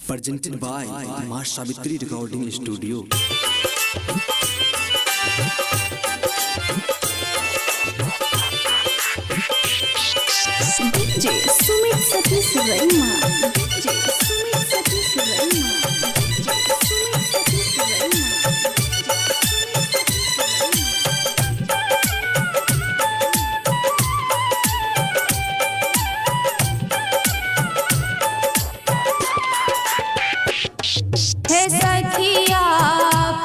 presented by Ma Savitri Recording Studio. DJ Sumit Satish Verma. DJ Sumit Satish Verma. DJ Sumit Satish Verma. हे सखिया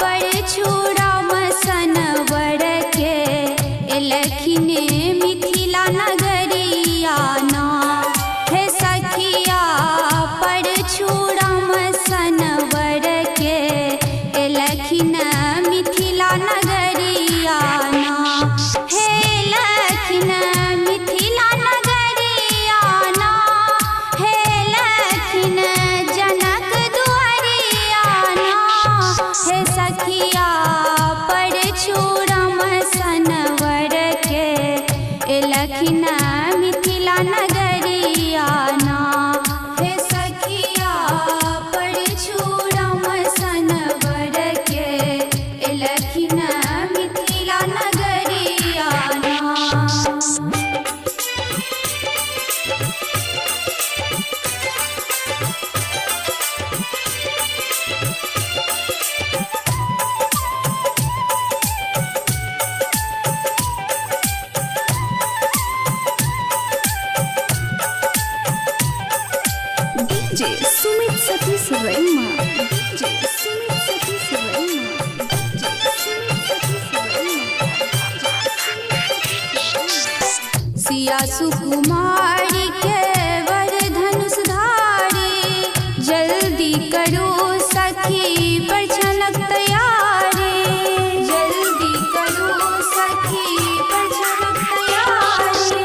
पर छुड़ा मसन वर के एलखिने मिथिला नगरिया ना। हे सखिया पर छुड़ा मसन वर के एलखिन मिथिला नगरिया ना। हे लखिन मिथिला नगरिया ना। हे लखिन जनक हे सखिया पर छुड़म सनवर के एलखिन मिथिला नगरिया ना। हे सखिया पर छुड़म सनवर के एलखिन मिथिला नगरिया ना। DJ Sumit Satish Verma. DJ Sumit Satish Verma. DJ Sumit Satish Verma. सिया सुकुमारी के वर धनुषधारी जल्दी करो सखी पर छलक तैयारी। जल्दी करो सखी पर छलक तैयारी।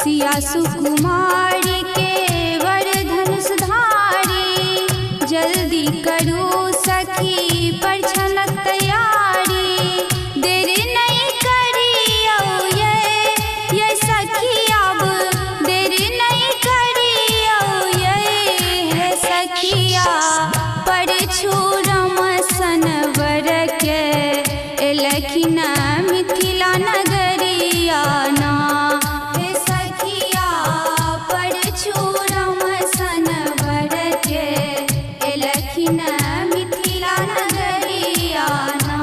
सिया सुकुमारी के वर धनुषधारी जल्दी करो सखी पर छलक तैयारी। देर नहीं करियो ये सखी अब देर नहीं करियो ये। है सखिया पर छुड़म सनवर के एलखिन मिथिला नगरिया ना। हे सखिया पर छुड़म सनवर के एलखिन मिथिला नगरिया ना।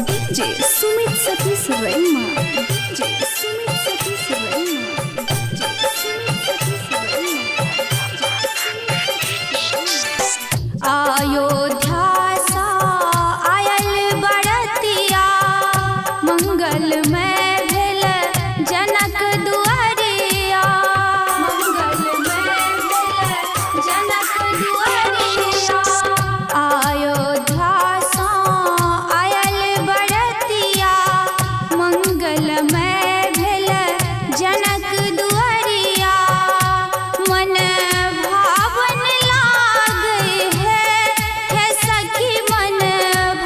DJ Sumit Satish Verma. DJ Sumit Satish Verma. DJ Sumit Satish Verma. Ayodhya सा आयल बरतिया मंगल में भेल जनक दुआरिया। मंगल में भेल जनक दुआरिया। अयोध्या सा आयल बरतिया मंगल में भेल जनक दुआरिया। मन भावन लागे है सखी मन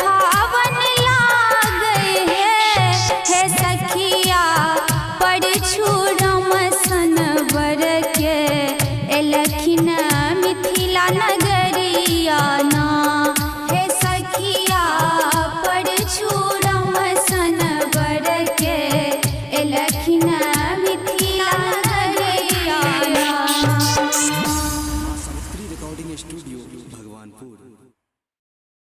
भावन लागे है सखिया पर छुड़म सनवर के एलखिन मिथिला नगरिया।